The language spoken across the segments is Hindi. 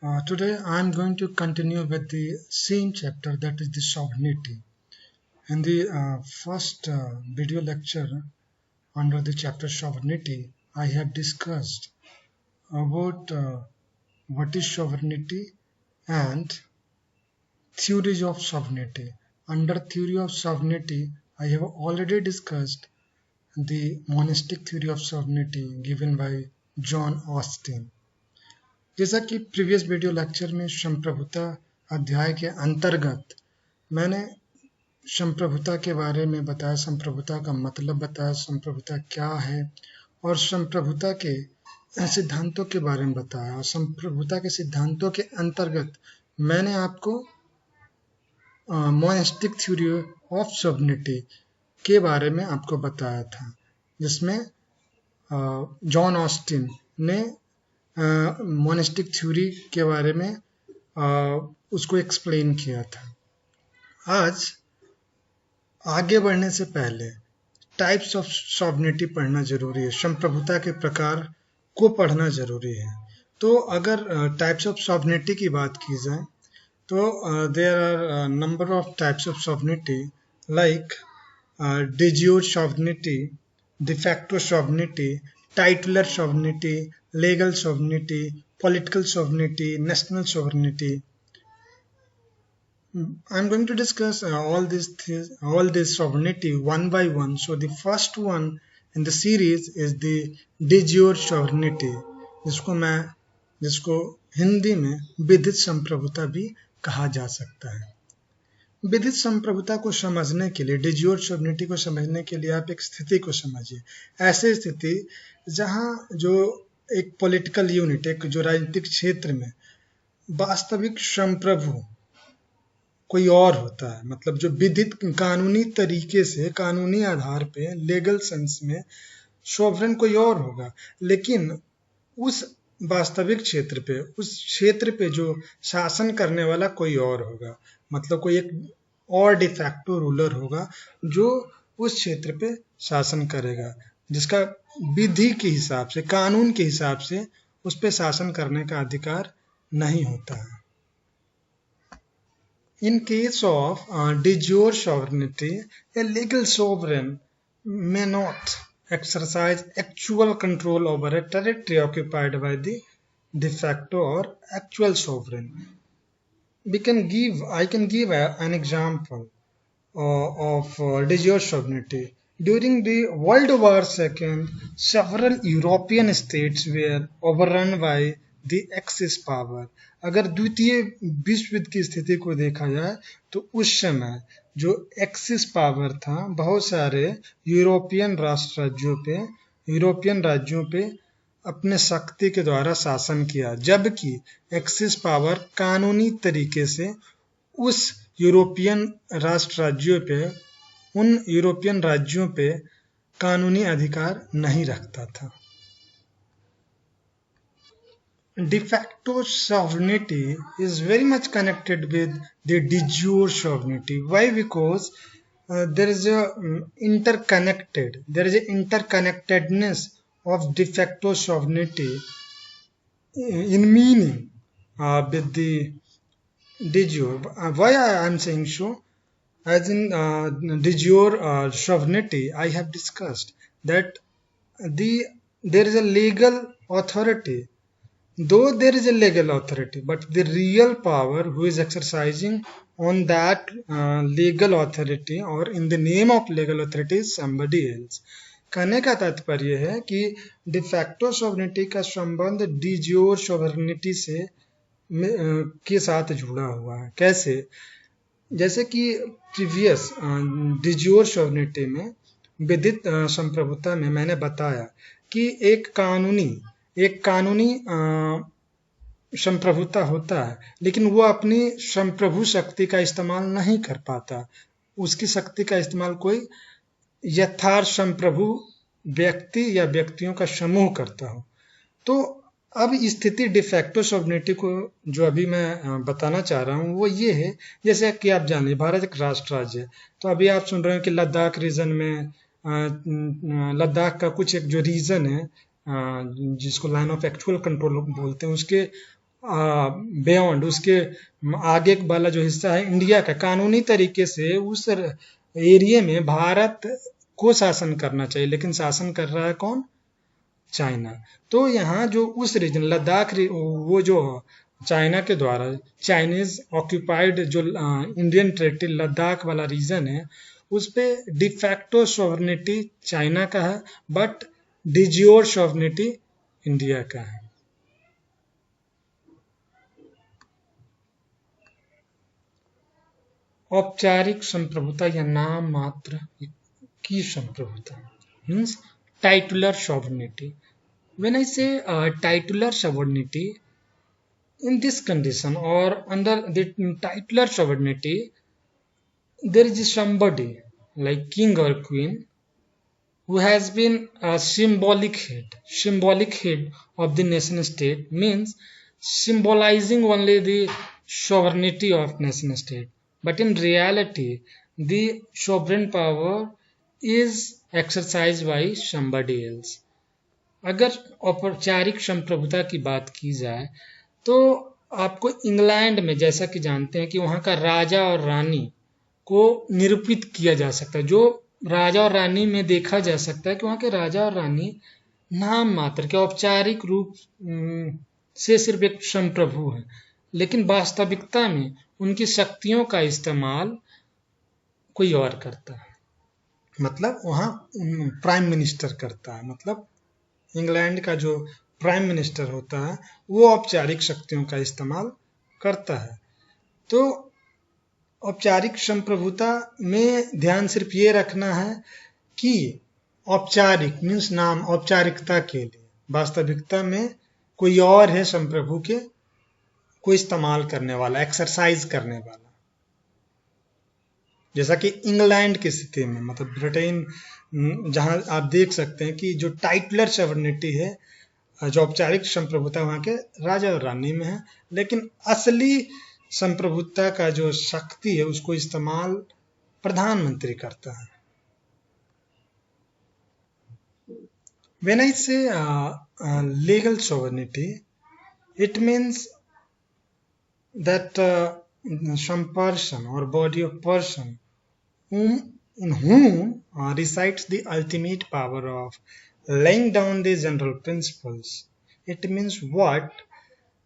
Today I am going to continue with the same chapter, that is the sovereignty. In the first video lecture under the chapter sovereignty, I have discussed about what is sovereignty and theories of sovereignty. Under theory of sovereignty, I have already discussed the monistic theory of sovereignty given by John Austin. जैसा कि प्रीवियस वीडियो लेक्चर में संप्रभुता अध्याय के अंतर्गत मैंने संप्रभुता के बारे में बताया, संप्रभुता का मतलब बताया, संप्रभुता क्या है और संप्रभुता के सिद्धांतों के बारे में बताया। और संप्रभुता के सिद्धांतों के अंतर्गत मैंने आपको मोनेस्टिक थ्योरी ऑफ सॉवरेनिटी के बारे में आपको बताया था, जिसमें जॉन ऑस्टिन ने मोनेस्टिक थ्योरी के बारे में उसको एक्सप्लेन किया था। आज आगे बढ़ने से पहले टाइप्स ऑफ सॉवरेनिटी पढ़ना जरूरी है, संप्रभुता के प्रकार को पढ़ना जरूरी है। तो अगर टाइप्स ऑफ सॉवरेनिटी की बात की जाए तो there are number of types of sovereignty like de jure sovereignty, de facto sovereignty, titular sovereignty, legal sovereignty, political sovereignty, national sovereignty. I'm going to discuss all this sovereignty one by one. So the first one in the series is the de jure sovereignty, जिसको हिंदी में विधित संप्रभुता भी कहा जा सकता है। विधित संप्रभुता को समझने के लिए, de jure sovereignty को समझने के लिए आप एक स्थिति को समझिए। ऐसी स्थिति जहां जो एक पॉलिटिकल यूनिट, एक जो राजनीतिक क्षेत्र में वास्तविक संप्रभु कोई और होता है, मतलब जो विधित कानूनी तरीके से, कानूनी आधार पे, लीगल सेंस में सोवरेन कोई और होगा, लेकिन उस वास्तविक क्षेत्र पे, उस क्षेत्र पे जो शासन करने वाला कोई और होगा, मतलब कोई एक और डिफैक्टो रूलर होगा जो उस क्षेत्र पे शासन करेगा, जिसका विधि के हिसाब से, कानून के हिसाब से उस पे शासन करने का अधिकार नहीं होता है। In case of de jure sovereignty, a legal sovereign may not exercise actual control over a territory occupied by the de facto or actual sovereign. I can give an example of de jure sovereignty. During the World War II, several European states were overrun by the Axis power. अगर द्वितीय विश्व युद्ध की स्थिति को देखा जाए तो उस समय जो एक्सिस पावर था, बहुत सारे यूरोपियन राज्यों पे अपने शक्ति के द्वारा शासन किया, जबकि एक्सिस पावर कानूनी तरीके से उन यूरोपियन राज्यों पे कानूनी अधिकार नहीं रखता था। De facto sovereignty is very much connected with the de jure sovereignty. Why? Because there is a interconnectedness of de facto sovereignty in meaning with the de jure. Why I am saying so? As in de jure sovereignty, I have discussed that there is a legal authority. Though there is a legal authority, but the real power who is exercising on that legal authority or in the name of legal authority is somebody else. कहने का तात्पर्य है कि de facto sovereignty का संबंध de jure sovereignty से के साथ जुड़ा हुआ है। कैसे? जैसे कि प्रीवियस de jure sovereignty में, विधित संप्रभुता में मैंने बताया कि एक कानूनी संप्रभुता होता है, लेकिन वो अपनी संप्रभु शक्ति का इस्तेमाल नहीं कर पाता, उसकी शक्ति का इस्तेमाल कोई यथार्थ संप्रभु व्यक्ति या व्यक्तियों का समूह करता हो। तो अब स्थिति de facto sovereignty को जो अभी मैं बताना चाह रहा हूँ वो ये है, जैसे कि आप जानिए भारत एक राष्ट्र राज्य है, तो अभी आप सुन रहे हैं कि लद्दाख रीजन में, लद्दाख का कुछ एक जो रीजन है जिसको लाइन ऑफ एक्चुअल कंट्रोल बोलते हैं, उसके बियॉन्ड, उसके आगे वाला जो हिस्सा है इंडिया का, कानूनी तरीके से उस एरिया में भारत को शासन करना चाहिए, लेकिन शासन कर रहा है कौन? चाइना। तो यहाँ जो उस रीजन लद्दाख वो जो चाइना के द्वारा चाइनीज ऑक्यूपाइड जो इंडियन टेरिटरी लद्दाख वाला रीजन है, उस पे डिफैक्टो सॉवरेनिटी चाइना का है, बट डिजियोर सॉवरेनिटी इंडिया का है। औपचारिक संप्रभुता या नाम मात्र की संप्रभुता means titular sovereignty. When I say titular sovereignty, in this condition or under the titular sovereignty, there is somebody like king or queen who has been a symbolic head of the nation state, means symbolizing only the sovereignty of nation state. But in reality, the sovereign power is exercised by somebody else. अगर औपचारिक संप्रभुता की बात की जाए तो आपको इंग्लैंड में, जैसा कि जानते हैं कि वहां का राजा और रानी को निरूपित किया जा सकता है, जो राजा और रानी में देखा जा सकता है कि वहां के राजा और रानी नाम मात्र के औपचारिक रूप से सिर्फ एक संप्रभु है, लेकिन वास्तविकता में उनकी शक्तियों का इस्तेमाल कोई और करता है। मतलब वहां प्राइम मिनिस्टर करता है, मतलब इंग्लैंड का जो प्राइम मिनिस्टर होता है वो औपचारिक शक्तियों का इस्तेमाल करता है। तो औपचारिक संप्रभुता में ध्यान सिर्फ ये रखना है कि औपचारिक मीन्स नाम औपचारिकता के लिए, वास्तविकता में कोई और है संप्रभु के को इस्तेमाल करने वाला, एक्सरसाइज करने वाला। जैसा कि इंग्लैंड की स्थिति में, मतलब ब्रिटेन, जहां आप देख सकते हैं कि जो टाइटलर सॉवरेनिटी है, जो औपचारिक संप्रभुता वहां के राजा और रानी में है, लेकिन असली संप्रभुता का जो शक्ति है उसको इस्तेमाल प्रधानमंत्री करता है। When I say legal sovereignty, it means that some person or body of person in whom resides the ultimate power of laying down the general principles. It means what?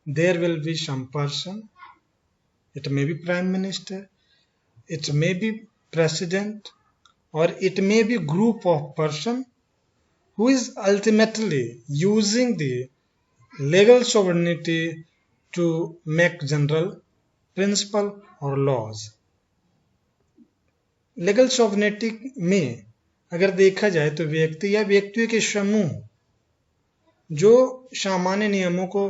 There will be some person, it may be prime minister, it may be president, or it may be group of person who is ultimately using the legal sovereignty to make general principle or laws. Legal sovereignty में अगर देखा जाए तो व्यक्ति या व्यक्तियों के समूह जो सामान्य नियमों को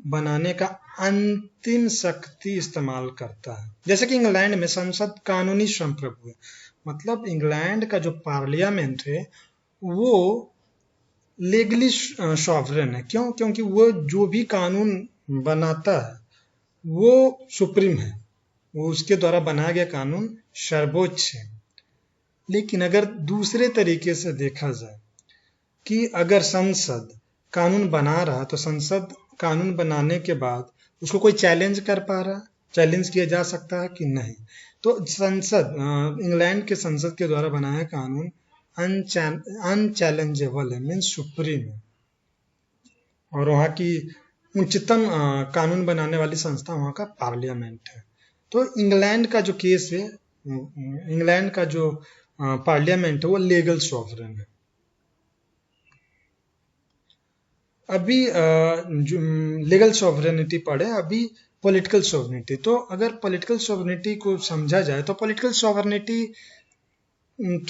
बनाने का अंतिम शक्ति इस्तेमाल करता है। जैसे कि इंग्लैंड में संसद कानूनी संप्रभु है, मतलब इंग्लैंड का जो पार्लियामेंट है वो लीगली सॉवरेन है। क्यों? क्योंकि वो जो भी कानून बनाता है वो सुप्रीम है, वो उसके द्वारा बनाया गया कानून सर्वोच्च है। लेकिन अगर दूसरे तरीके से देखा जाए कि अगर संसद कानून बना रहा तो संसद कानून बनाने के बाद उसको कोई चैलेंज कर पा रहा, चैलेंज किया जा सकता है कि नहीं? तो संसद, इंग्लैंड के संसद के द्वारा बनाया कानून अनचैलेंजेबल है, मीन्स सुप्रीम है, और वहाँ की उच्चतम कानून बनाने वाली संस्था वहाँ का पार्लियामेंट है। तो इंग्लैंड का जो केस है, इंग्लैंड का जो पार्लियामेंट है वो लीगल सॉवरेन है। अभी जो लीगल सॉवरेनिटी पढ़े, अभी पॉलिटिकल सॉवरेनिटी। तो अगर पॉलिटिकल सॉवरेनिटी को समझा जाए तो पॉलिटिकल सॉवरेनिटी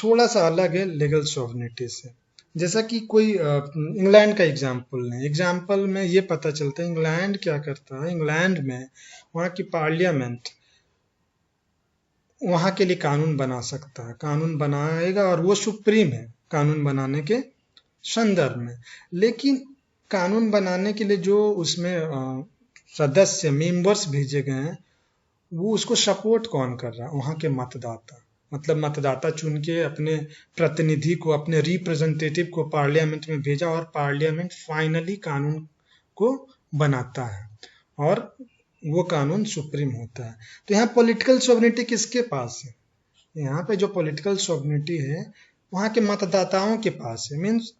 थोड़ा सा अलग है लीगल सॉवरेनिटी से। जैसा कि कोई इंग्लैंड का एग्जाम्पल लें, एग्जाम्पल में ये पता चलता है इंग्लैंड क्या करता है। इंग्लैंड में वहाँ की पार्लियामेंट वहाँ के लिए कानून बना सकता है, कानून बनाएगा और वो सुप्रीम है कानून बनाने के संदर्भ में। लेकिन कानून बनाने के लिए जो उसमें सदस्य मेंबर्स भेजे गए हैं वो उसको सपोर्ट कौन कर रहा है? वहाँ के मतदाता। मतलब मतदाता चुन के अपने प्रतिनिधि को, अपने रिप्रेजेंटेटिव को पार्लियामेंट में भेजा और पार्लियामेंट फाइनली कानून को बनाता है। और वो कानून सुप्रीम होता है। तो यहाँ पॉलिटिकल सॉवरेनिटी किसके पास है? यहाँ पे जो पॉलिटिकल सॉवरेनिटी है वहाँ के मतदाताओं के पास है। Means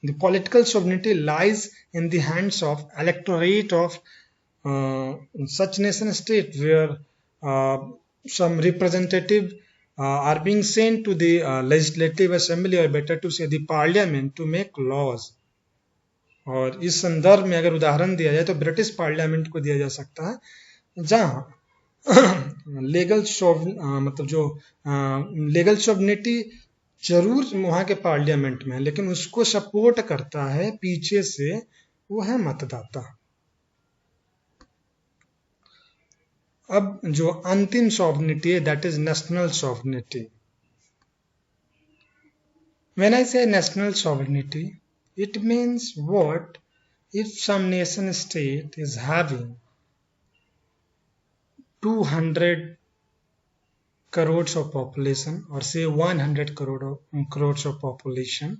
the political sovereignty lies in the hands of electorate of such nation state where some representative are being sent to the legislative assembly, or better to say the parliament, to make laws. और इस संदर्भ में अगर उदाहरण दिया जाए तो ब्रिटिश पार्लियामेंट को दिया जा सकता है, जहां लीगल मतलब जो लीगल सॉवरेनिटी जरूर वहां के पार्लियामेंट में है, लेकिन उसको सपोर्ट करता है पीछे से वो है मतदाता। अब जो अंतिम सॉवरेनिटी है that is national sovereignty. When I say national sovereignty, it means what if some nation state is having 200 crores of population, or say 100 crores of population,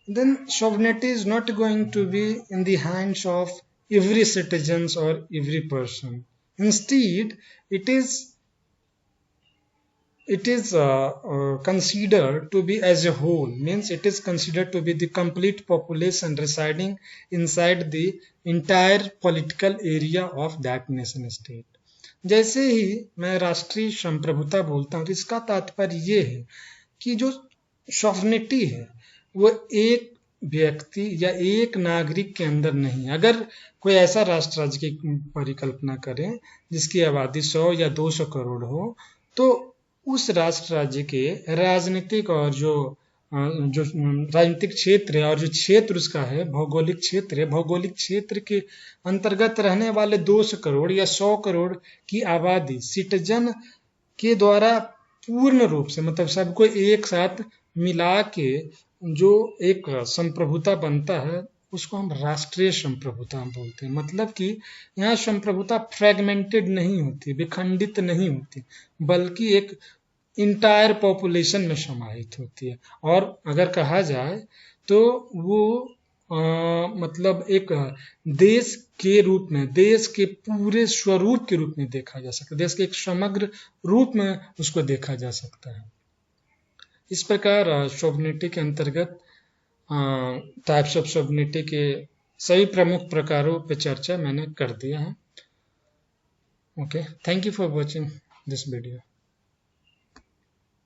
then sovereignty is not going to be in the hands of every citizens or every person. Instead, it is considered to be as a whole, means it is considered to be the complete population residing inside the entire political area of that nation state. जैसे ही मैं राष्ट्रीय संप्रभुता बोलता हूँ तो इसका तात्पर्य ये है कि जो सॉवरेनिटी है वो एक व्यक्ति या एक नागरिक के अंदर नहीं। अगर कोई ऐसा राष्ट्र राज्य की परिकल्पना करें जिसकी आबादी 100 या 200 करोड़ हो, तो उस राष्ट्र राज्य के राजनीतिक और जो राजनीतिक क्षेत्र है और जो क्षेत्र उसका है भौगोलिक क्षेत्र है, भौगोलिक क्षेत्र के अंतर्गत रहने वाले 200 करोड़ या 100 करोड़ की आबादी सिटीजन के द्वारा पूर्ण रूप से, मतलब सबको एक साथ मिला के जो एक संप्रभुता बनता है उसको हम राष्ट्रीय संप्रभुता बोलते हैं। मतलब कि यहाँ संप्रभुता फ्रेगमेंटेड नहीं होती, विखंडित नहीं होती, बल्कि एक इंटायर पॉपुलेशन में समाहित होती है। और अगर कहा जाए तो वो मतलब एक देश के रूप में, देश के पूरे स्वरूप के रूप में देखा जा सकता है, देश के एक समग्र रूप में उसको देखा जा सकता है। इस प्रकार सॉवरेनिटी के अंतर्गत टाइप्स ऑफ सॉवरेनिटी के सभी प्रमुख प्रकारों पे चर्चा मैंने कर दिया है। Okay, thank you for watching this video.